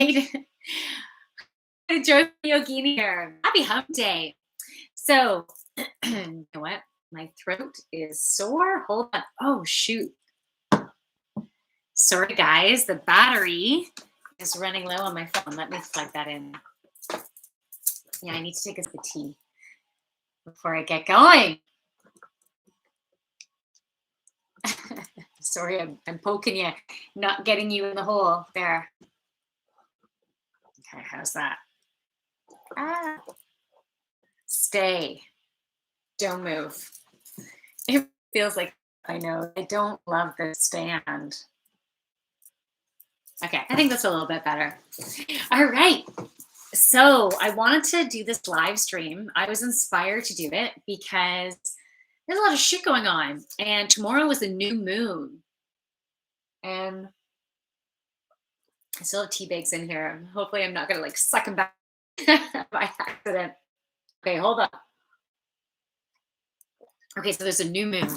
Joy Yogini here. Happy Hump Day. So, you know what? My throat is sore. Hold on. Oh, shoot. Sorry, guys. The battery is running low on my phone. Let me plug that in. Yeah, I need to take a sip of tea before I get going. Sorry, I'm poking you, not getting you in the hole there. Okay, how's that? Ah, stay. Don't move. It feels like I know. I don't love this stand. Okay, I think that's a little bit better. All right. So I wanted to do this live stream. I was inspired to do it because there's a lot of shit going on. And tomorrow is a new moon. And I still have tea bags in here. Hopefully I'm not gonna like suck them back by accident. Okay, hold on. Okay, so there's a new moon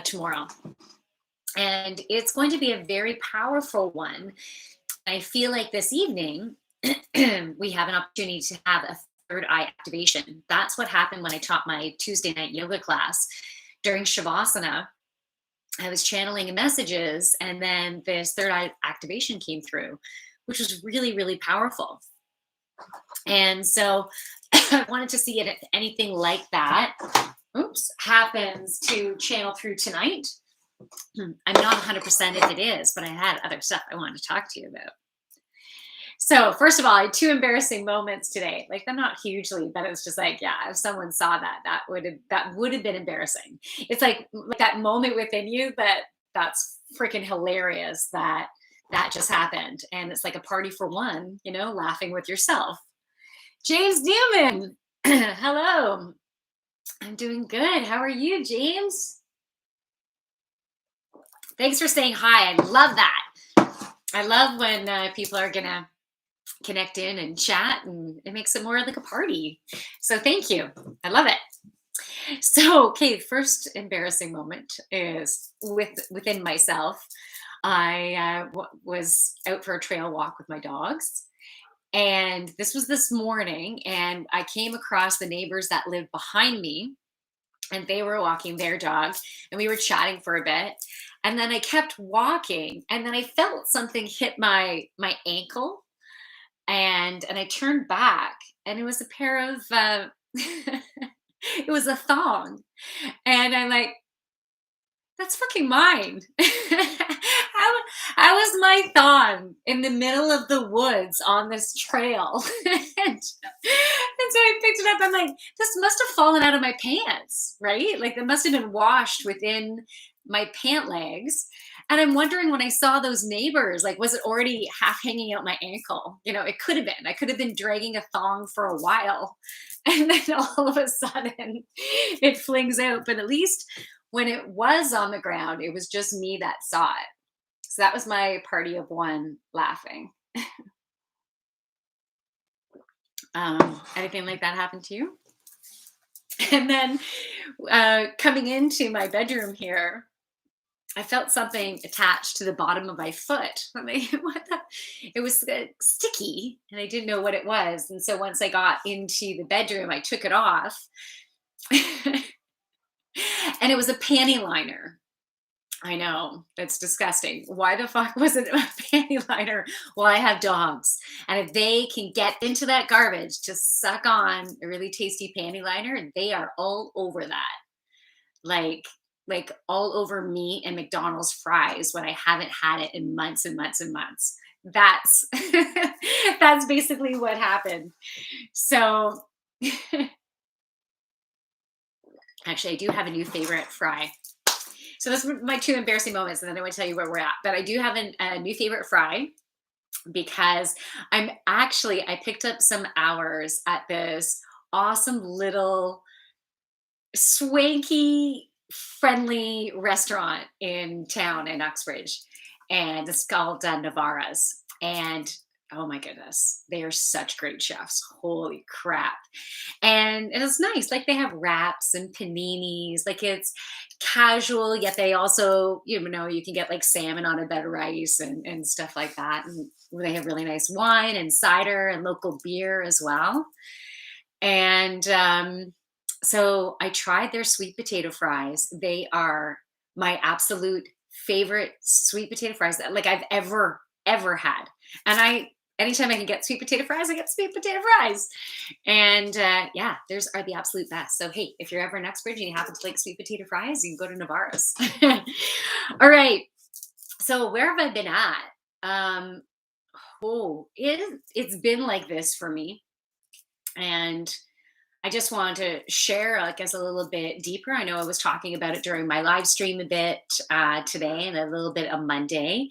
tomorrow. And it's going to be a very powerful one. I feel like this evening we have an opportunity to have a third eye activation. That's what happened when I taught my Tuesday night yoga class during Shavasana. I was channeling messages, and then this third eye activation came through, which was really, really powerful. And so I wanted to see if anything like that happens to channel through tonight. I'm not 100% if it is, but I had other stuff I wanted to talk to you about. So first of all, I had two embarrassing moments today. Like they're not hugely, but it's just like, yeah, if someone saw that, that would have been embarrassing. It's like that moment within you that's freaking hilarious that just happened. And it's like a party for one, laughing with yourself. James Newman. Hello. I'm doing good. How are you, James? Thanks for saying hi. I love that. I love when people are going to connect in and chat, and it makes it more like a party. So thank you. I love it. So, okay, first embarrassing moment is within myself. I was out for a trail walk with my dogs, and this was this morning, and I came across the neighbors that lived behind me, and they were walking their dog, and we were chatting for a bit, and then I kept walking, and then I felt something hit my ankle, and I turned back, and it was a pair of it was a thong, and I'm like, that's fucking mine. How was my thong in the middle of the woods on this trail? And so I picked it up. I'm like, this must have fallen out of my pants, right? Like it must have been washed within my pant legs. And I'm wondering when I saw those neighbors, like, was it already half hanging out my ankle? It could have been. I could have been dragging a thong for a while. And then all of a sudden it flings out. But at least when it was on the ground, it was just me that saw it. So that was my party of one laughing. Anything like that happen to you? And then coming into my bedroom here, I felt something attached to the bottom of my foot. I'm like, what the? It was sticky, and I didn't know what it was. And so once I got into the bedroom, I took it off, and it was a panty liner. I know, that's disgusting. Why the fuck was it a panty liner? Well, I have dogs, and if they can get into that garbage to suck on a really tasty panty liner, they are all over that. Like all over me and McDonald's fries when I haven't had it in months and months and months. That's that's basically what happened. So actually, I do have a new favorite fry. So those were my two embarrassing moments, and then I want to tell you where we're at. But I do have a new favorite fry because I picked up some hours at this awesome little swanky, friendly restaurant in town in Uxbridge, and it's called Navarra's. And Oh my goodness. They are such great chefs. Holy crap. And it's nice. Like they have wraps and paninis. Like it's casual, yet they also, you can get like salmon on a bed of rice and stuff like that. And they have really nice wine and cider and local beer as well. And so I tried their sweet potato fries. They are my absolute favorite sweet potato fries that like I've ever had. And anytime I can get sweet potato fries, I get sweet potato fries. And yeah, theirs are the absolute best. So hey, if you're ever in Uxbridge and you happen to like sweet potato fries, you can go to Navarro's. All right. So where have I been at? Um, it's been like this for me. And I just want to share, I guess, a little bit deeper. I know I was talking about it during my live stream a bit today and a little bit on Monday.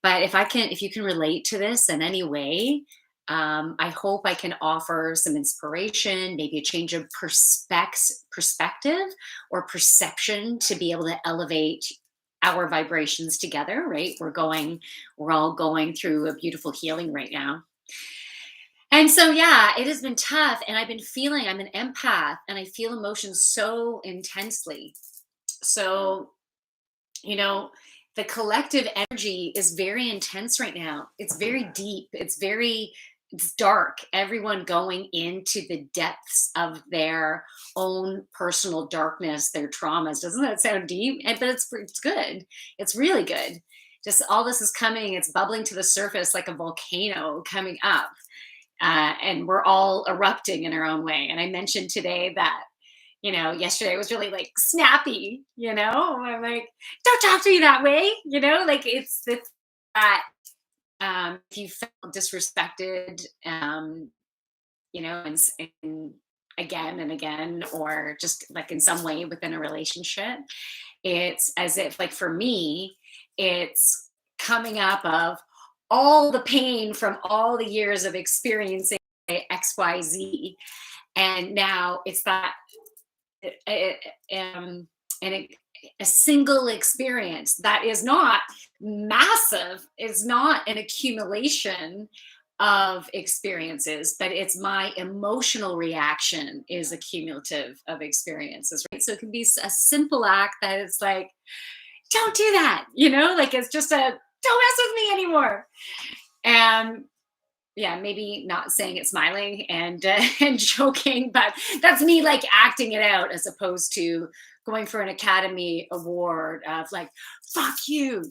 But if you can relate to this in any way, I hope I can offer some inspiration, maybe a change of perspective or perception to be able to elevate our vibrations together. Right? We're all going through a beautiful healing right now. And so, yeah, it has been tough. And I'm an empath and I feel emotions so intensely. So, you know, the collective energy is very intense right now. It's very deep. It's dark. Everyone going into the depths of their own personal darkness, their traumas. Doesn't that sound deep? But it's good. It's really good. Just all this is coming, it's bubbling to the surface like a volcano coming up, and we're all erupting in our own way. And I mentioned today that, yesterday was really like snappy, I'm like, don't talk to me that way, like it's that, if you felt disrespected, and again and again, or just like in some way within a relationship, it's as if, like for me, it's coming up of all the pain from all the years of experiencing XYZ. And now it's that, um, and a single experience that is not massive, is not an accumulation of experiences, but it's my emotional reaction is accumulative of experiences, right? So it can be a simple act that it's like, don't do that, like it's just don't mess with me anymore. And yeah, maybe not saying it smiling and and joking, but that's me like acting it out as opposed to going for an Academy Award of like, fuck you,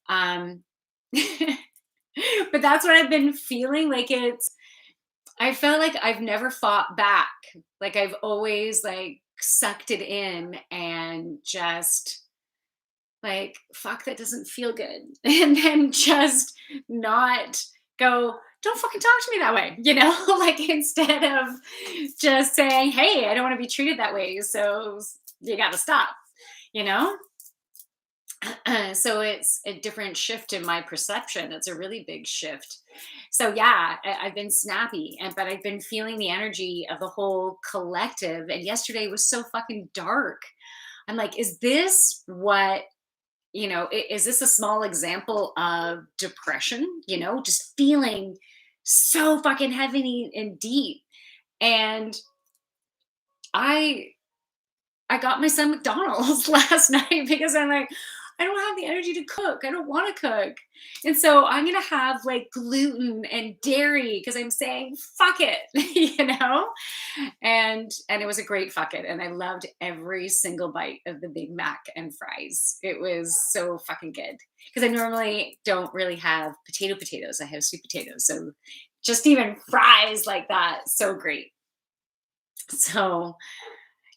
Um, but that's what I've been feeling. Like I felt like I've never fought back. Like I've always like sucked it in and just like, fuck, that doesn't feel good. And then just not go, don't fucking talk to me that way, like instead of just saying, hey, I don't want to be treated that way. So you got to stop, you know? So it's a different shift in my perception. It's a really big shift. So yeah, I've been snappy, but I've been feeling the energy of the whole collective. And yesterday was so fucking dark. I'm like, is this what is this a small example of depression? Just feeling so fucking heavy and deep. And I I got my son McDonald's last night because I'm like, I don't have the energy to cook. I don't want to cook. And so I'm going to have like gluten and dairy because I'm saying fuck it, And it was a great fuck it, and I loved every single bite of the Big Mac and fries. It was so fucking good because I normally don't really have potatoes. I have sweet potatoes. So just even fries like that, so great. So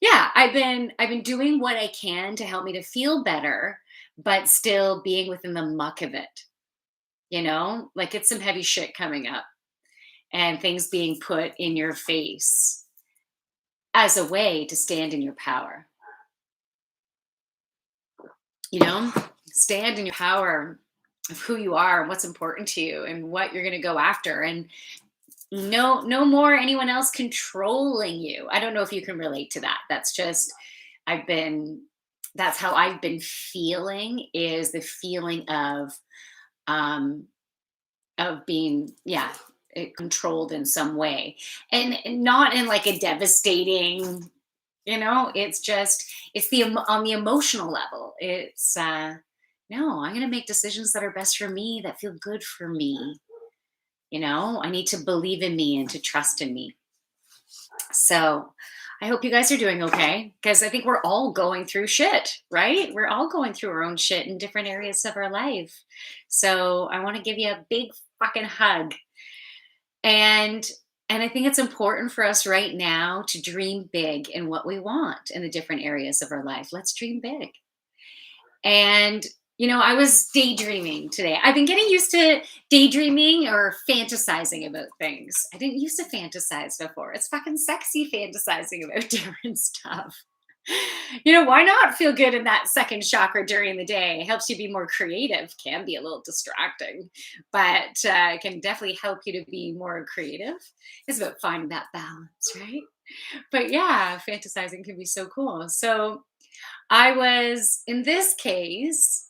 yeah, I've been doing what I can to help me to feel better, but still being within the muck of it, like it's some heavy shit coming up and things being put in your face as a way to stand in your power, you know, stand in your power of who you are and what's important to you and what you're going to go after. And no more anyone else controlling you. I don't know if you can relate to that. I've been that's how I've been feeling, is the feeling of um of being, yeah, controlled in some way, and not in like a devastating, it's just, it's on the emotional level. It's no, I'm going to make decisions that are best for me, that feel good for me. I need to believe in me and to trust in me. So I hope you guys are doing okay, because I think we're all going through shit, right? We're all going through our own shit in different areas of our life. So I want to give you a big fucking hug. And I think it's important for us right now to dream big in what we want in the different areas of our life. Let's dream big. And, I was daydreaming today. I've been getting used to daydreaming or fantasizing about things. I didn't used to fantasize before. It's fucking sexy fantasizing about different stuff. Why not feel good in that second chakra during the day? It helps you be more creative. Can be a little distracting, but can definitely help you to be more creative. It's about finding that balance, right? But yeah, fantasizing can be so cool. So I was, in this case,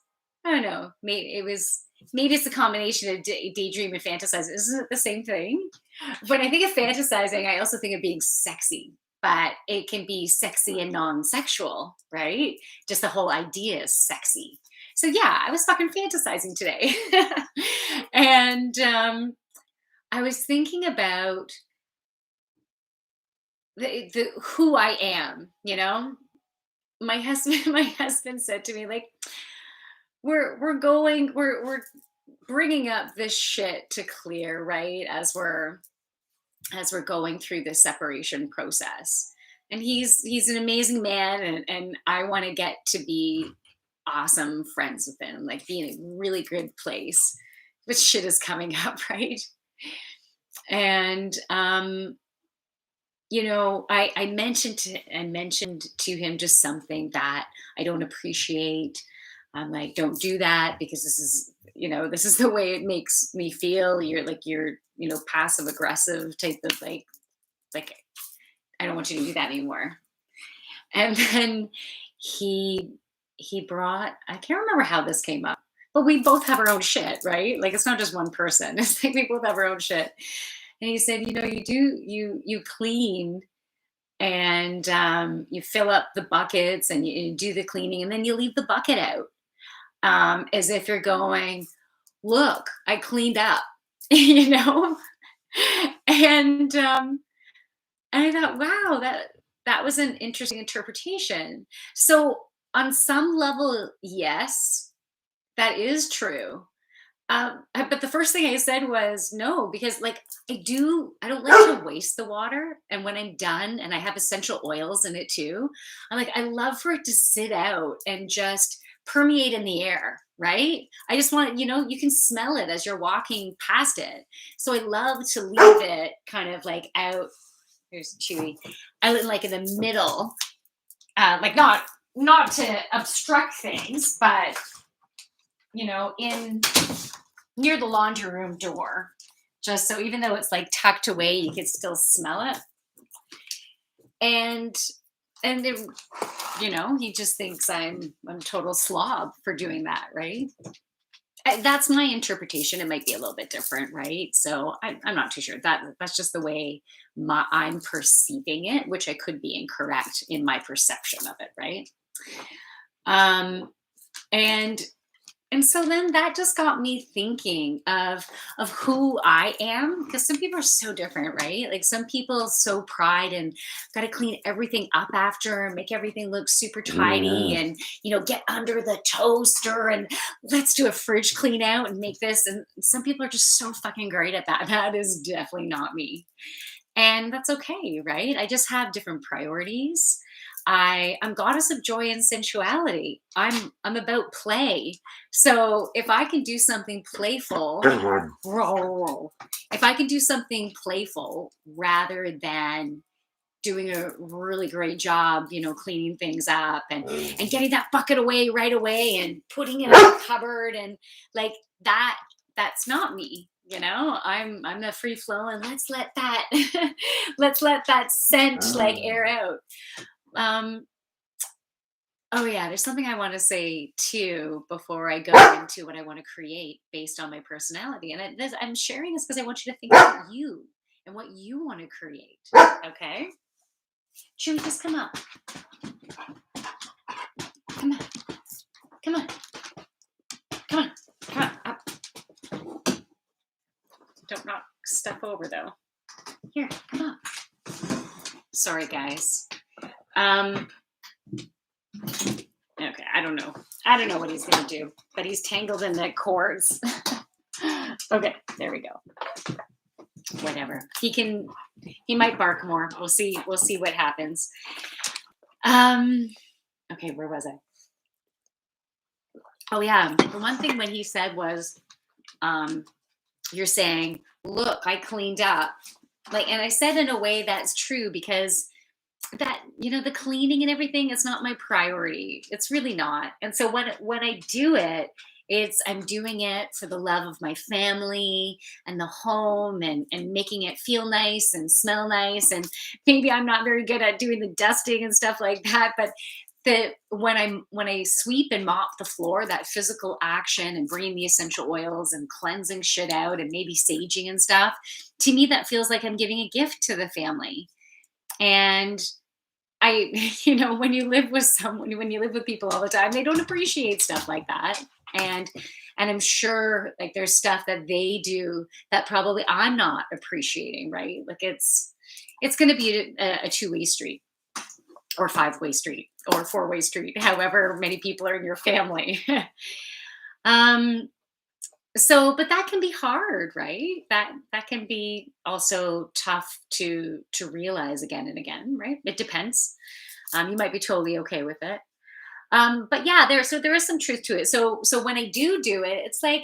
I don't know, maybe it's a combination of daydream and fantasize. Isn't it the same thing? When I think of fantasizing, I also think of being sexy, but it can be sexy and non-sexual, right? Just the whole idea is sexy. So yeah, I was fucking fantasizing today. And I was thinking about the who I am, my husband my husband said to me, like, we're bringing up this shit to clear, right, as we're going through this separation process. And he's an amazing man, and I want to get to be awesome friends with him, like be in a really good place. But shit is coming up, right? And I mentioned to him just something that I don't appreciate. I'm like, don't do that, because this is the way it makes me feel. You're passive aggressive type of like I don't want you to do that anymore. And then he he brought, I can't remember how this came up, but we both have our own shit, right? Like it's not just one person. It's like we both have our own shit. And he said, you clean, and you fill up the buckets, and you do the cleaning, and then you leave the bucket out, as if you're going, look, I cleaned up, you know? And I thought, wow, that was an interesting interpretation. So on some level, yes, that is true. But the first thing I said was no, because like I don't like to waste the water. And when I'm done and I have essential oils in it too, I love for it to sit out and just permeate in the air, right? I just want, you can smell it as you're walking past it. So I love to leave it kind of like out. Here's Chewy. Out in like in the middle, like not to obstruct things, but in near the laundry room door, just so even though it's like tucked away, you can still smell it. And it, he just thinks I'm a total slob for doing that, right? That's my interpretation. It might be a little bit different, right? So I'm not too sure. That's just the way I'm perceiving it, which I could be incorrect in my perception of it, right? And so then that just got me thinking of who I am, because some people are so different, right? Like some people so pride and got to clean everything up after and make everything look super tidy, and get under the toaster and let's do a fridge clean out and make this. And some people are just so fucking great at that. That is definitely not me, and that's okay, right? I just have different priorities. I'm goddess of joy and sensuality. I'm about play. So if I can do something playful, if I can do something playful rather than doing a really great job, cleaning things up and getting that bucket away right away and putting it in the cupboard, and like that's not me. I'm the free flow, and let's let that let's let that scent like air out. Oh yeah, there's something I want to say too before I go into what I want to create based on my personality. And I'm sharing this because I want you to think about you and what you want to create. Okay, Chewy, just come up. Come on, come on, come on, come on. Up. Don't knock stuff over though. Here, come on. Sorry, guys. Um. Okay, I don't know. I don't know what he's gonna do, but he's tangled in the cords. Okay, there we go. Whatever. He might bark more. We'll see what happens. Um okay, where was I? Oh yeah. The one thing when he said was, um, you're saying, look, I cleaned up. Like, and I said in a way that's true because that, the cleaning and everything is not my priority. It's really not. And so when I do it, I'm doing it for the love of my family and the home, and making it feel nice and smell nice. And maybe I'm not very good at doing the dusting and stuff like that, but when I sweep and mop the floor, that physical action and bringing the essential oils and cleansing shit out and maybe saging and stuff, to me that feels like I'm giving a gift to the family. And I, when you live with someone, when you live with people all the time, they don't appreciate stuff like that. And and I'm sure like there's stuff that they do that probably I'm not appreciating, right? Like it's going to be a two-way street, or five-way street, or four-way street, however many people are in your family. um but that can be hard, right? That can be also tough to realize again and again, right? It depends. You might be totally okay with it. But yeah, there is some truth to it. So when I do it, it's like,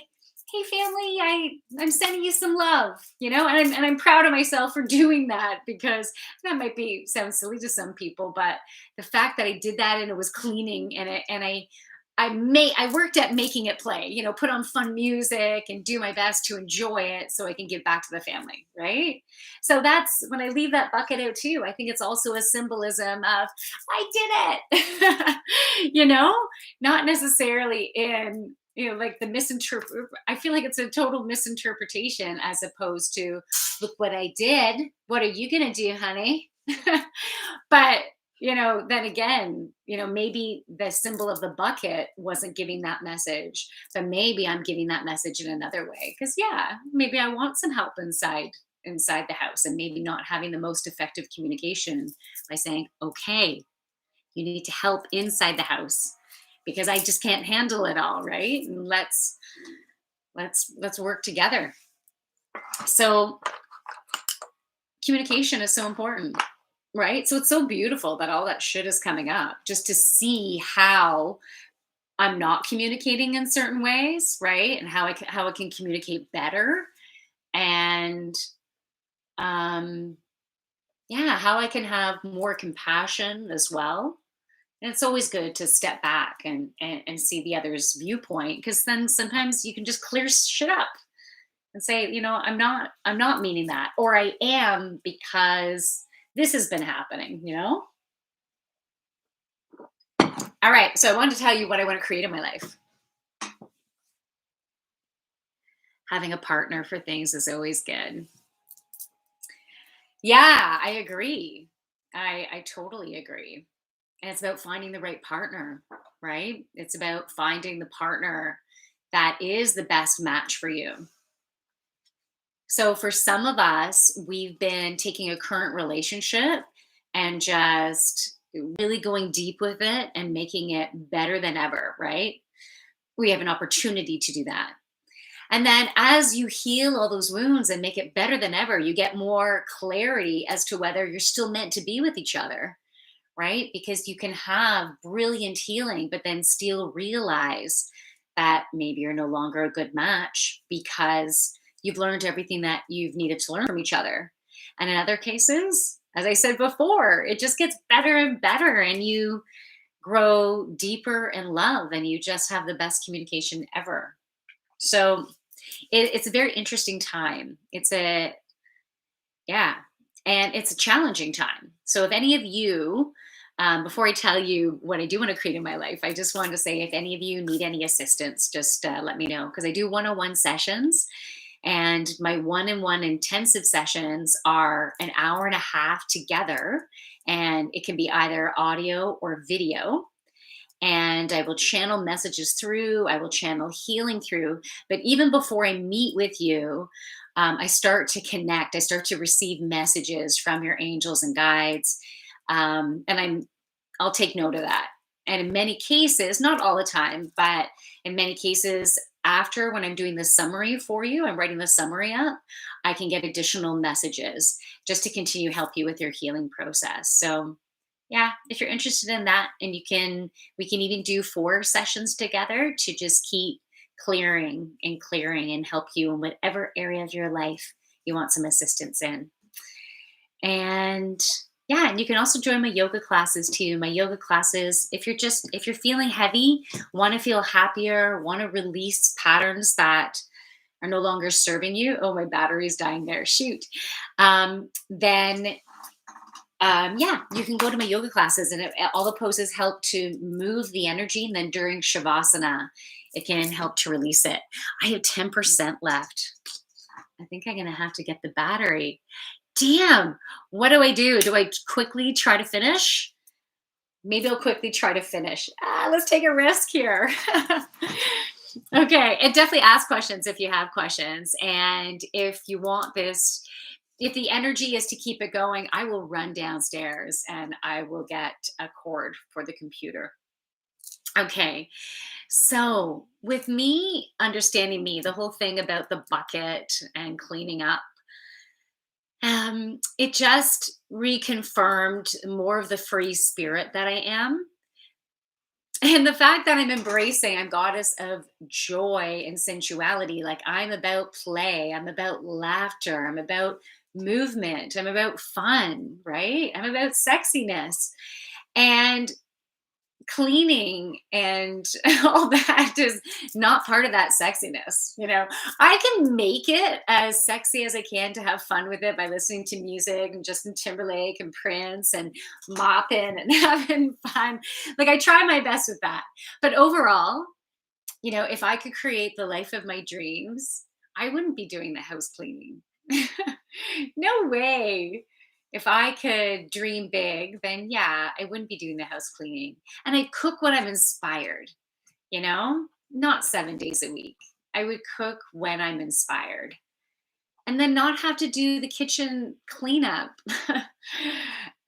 hey family, I'm sending you some love, and I'm proud of myself for doing that, because that might be sound silly to some people, but the fact that I did that and it was cleaning, I worked at making it play, put on fun music and do my best to enjoy it so I can give back to the family, right? So that's when I leave that bucket out too. I think it's also a symbolism of I did it, not necessarily in, like the misinterpret. I feel like it's a total misinterpretation as opposed to, look what I did. What are you going to do, honey? But then again, maybe the symbol of the bucket wasn't giving that message, but maybe I'm giving that message in another way. Because yeah, maybe I want some help inside the house, and maybe not having the most effective communication by saying, okay, you need to help inside the house because I just can't handle it all, right? And let's work together. So communication is so important. Right? So it's so beautiful that all that shit is coming up, just to see how I'm not communicating in certain ways, right? And how I can communicate better, and yeah, how I can have more compassion as well. And it's always good to step back and see the other's viewpoint, because then sometimes you can just clear shit up and say, I'm not meaning that, or I am, because this has been happening. All right. So I wanted to tell you what I want to create in my life. Having a partner for things is always good. Yeah, I agree. I totally agree. And it's about finding the right partner, right? It's about finding the partner that is the best match for you. So for some of us, we've been taking a current relationship and just really going deep with it and making it better than ever, right? We have an opportunity to do that. And then as you heal all those wounds and make it better than ever, you get more clarity as to whether you're still meant to be with each other, right? Because you can have brilliant healing, but then still realize that maybe you're no longer a good match because you've learned everything that you've needed to learn from each other. And in other cases, as I said before, it just gets better and better, and you grow deeper in love, and you just have the best communication ever. So it's a very interesting time. Yeah, and it's a challenging time. So if any of you Before I tell you what I do want to create in my life, I just wanted to say if any of you need any assistance, just let me know because I do one-on-one sessions, and my one-on-one intensive sessions are an hour and a half together, and it can be either audio or video. And I will channel messages through, I will channel healing through. But even before I meet with you, I start to connect, I start to receive messages from your angels and guides. I'll take note of that. And in many cases, not all the time, but in many cases, after when I'm doing the summary for you, I'm writing the summary up, I can get additional messages just to continue help you with your healing process. So yeah, if you're interested in that, and we can even do 4 sessions together to just keep clearing and help you in whatever area of your life you want some assistance in. And yeah, and you can also join my yoga classes too. My yoga classes, if you're feeling heavy, want to feel happier, want to release patterns that are no longer serving you. Oh, my battery's dying there. Shoot. Then yeah, you can go to my yoga classes, and all the poses help to move the energy. And then during Shavasana, it can help to release it. I have 10% left. I think I'm going to have to get the battery. Damn. What do I do? Do I quickly try to finish? Maybe I'll quickly try to finish. Let's take a risk here. Okay. And definitely ask questions if you have questions. And if you want this, if the energy is to keep it going, I will run downstairs and I will get a cord for the computer. Okay. So, with me understanding me, the whole thing about the bucket and cleaning up, it just reconfirmed more of the free spirit that I am. And the fact that I'm embracing a goddess of joy and sensuality, like I'm about play, I'm about laughter, I'm about movement, I'm about fun, right? I'm about sexiness. And cleaning and all that is not part of that sexiness. I can make it as sexy as I can to have fun with it by listening to music and Justin Timberlake and Prince and mopping and having fun. Like, I try my best with that. But overall, if I could create the life of my dreams, I wouldn't be doing the house cleaning. No way. If I could dream big, then yeah, I wouldn't be doing the house cleaning. And I'd cook when I'm inspired, not 7 days a week. I would cook when I'm inspired and then not have to do the kitchen cleanup.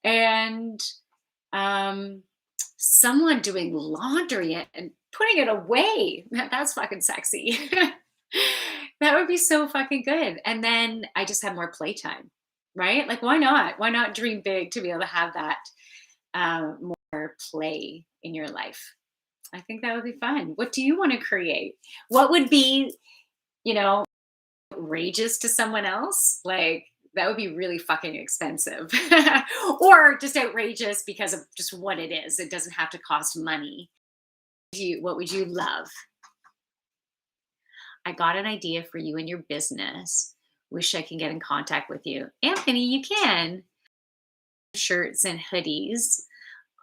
And someone doing laundry and putting it away. That's fucking sexy. That would be so fucking good. And then I just have more playtime, right? Like, why not? Why not dream big to be able to have that more play in your life? I think that would be fun. What do you want to create? What would be, you know, outrageous to someone else? Like, that would be really fucking expensive. Or just outrageous because of just what it is. It doesn't have to cost money. What would you love? I got an idea for you and your business. Wish I can get in contact with you. Anthony, you can. Shirts and hoodies,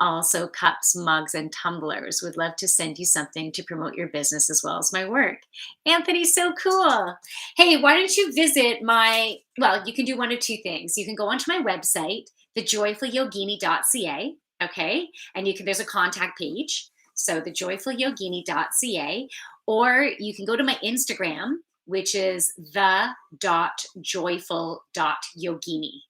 also cups, mugs, and tumblers. Would love to send you something to promote your business as well as my work. Anthony, so cool. Hey, why don't you visit you can do one of two things. You can go onto my website, thejoyfulyogini.ca, okay? And there's a contact page. So thejoyfulyogini.ca, or you can go to my Instagram, which is the.joyful.yogini.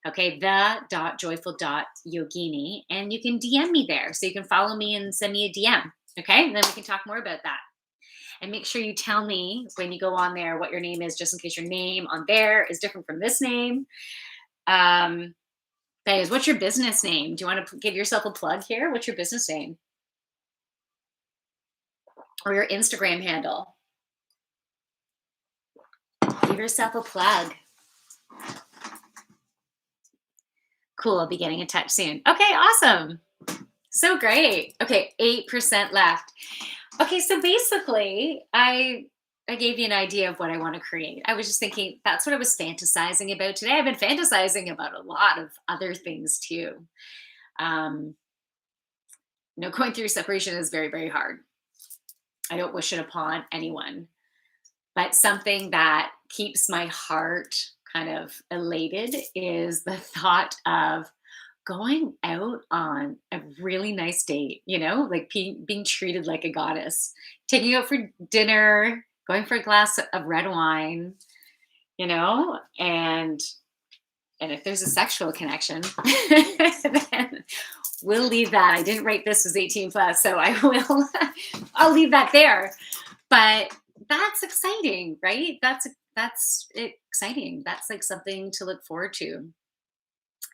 Okay, the.joyful.yogini, and you can DM me there. So you can follow me and send me a DM. Okay, and then we can talk more about that. And make sure you tell me when you go on there what your name is, just in case your name on there is different from this name. Guys, what's your business name? Do you want to give yourself a plug here? What's your business name? Or your Instagram handle? Give yourself a plug. Cool, I'll be getting in touch soon. Okay, awesome. So great. Okay, 8% left. Okay, so basically, I gave you an idea of what I want to create. I was just thinking that's what I was fantasizing about today. I've been fantasizing about a lot of other things too. going through separation is very, very hard. I don't wish it upon anyone, but something that keeps my heart kind of elated is the thought of going out on a really nice date, like being treated like a goddess, taking out for dinner, going for a glass of red wine, and if there's a sexual connection, then we'll leave that. I didn't write this as 18 plus, so I will I'll leave that there. But that's exciting, right? That's exciting. That's like something to look forward to.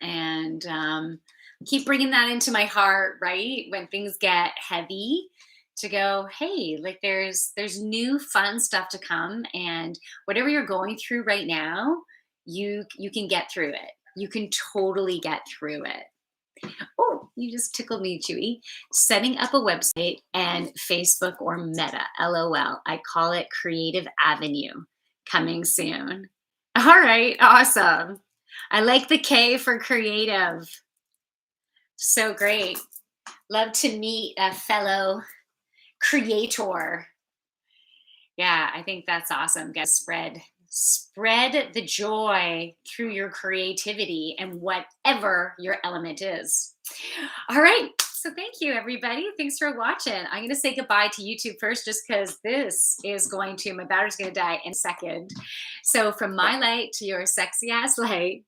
And keep bringing that into my heart, right? When things get heavy, to go, hey, like there's new fun stuff to come, and whatever you're going through right now, you can get through it. You can totally get through it. Oh, you just tickled me, Chewy. Setting up a website and Facebook or Meta, LOL. I call it Creative Avenue. Coming soon. All right, awesome. I like the K for creative. So great. Love to meet a fellow creator. Yeah, I think that's awesome. Guys, spread the joy through your creativity and whatever your element is. All right. So thank you, everybody. Thanks for watching. I'm going to say goodbye to YouTube first, just because my battery's going to die in a second. So from my light to your sexy ass light,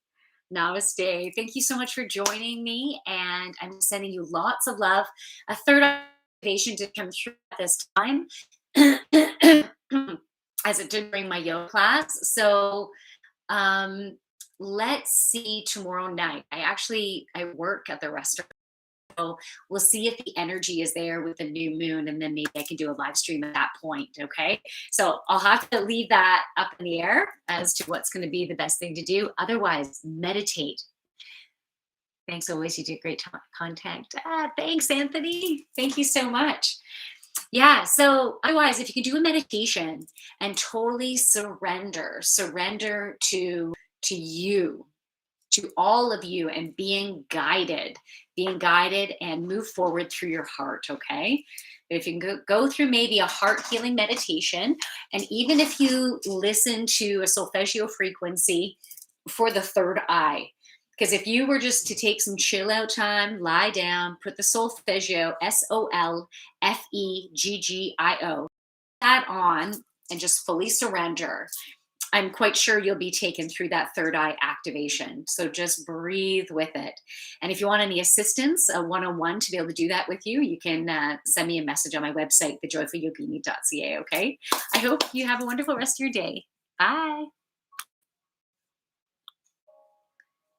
namaste. Thank you so much for joining me. And I'm sending you lots of love. A third activation to come through at this time. As it did during my yoga class. So let's see tomorrow night. I work at the restaurant. So we'll see if the energy is there with the new moon, and then maybe I can do a live stream at that point. Okay. So I'll have to leave that up in the air as to what's going to be the best thing to do. Otherwise, meditate. Thanks always. You do great content. Thanks, Anthony. Thank you so much. Yeah. So otherwise, if you can do a meditation and totally surrender to you, to all of you, and being guided and move forward through your heart. Okay. If you can go through maybe a heart healing meditation, and even if you listen to a solfeggio frequency for the third eye, because if you were just to take some chill out time, lie down, put the solfeggio, SOLFEGGIO, that on, and just fully surrender, I'm quite sure you'll be taken through that third eye activation. So just breathe with it. And if you want any assistance, a one-on-one to be able to do that with you, you can send me a message on my website, thejoyfulyogini.ca. Okay. I hope you have a wonderful rest of your day. Bye.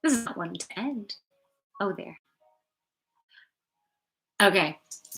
This is not one to end. Oh, there. Okay.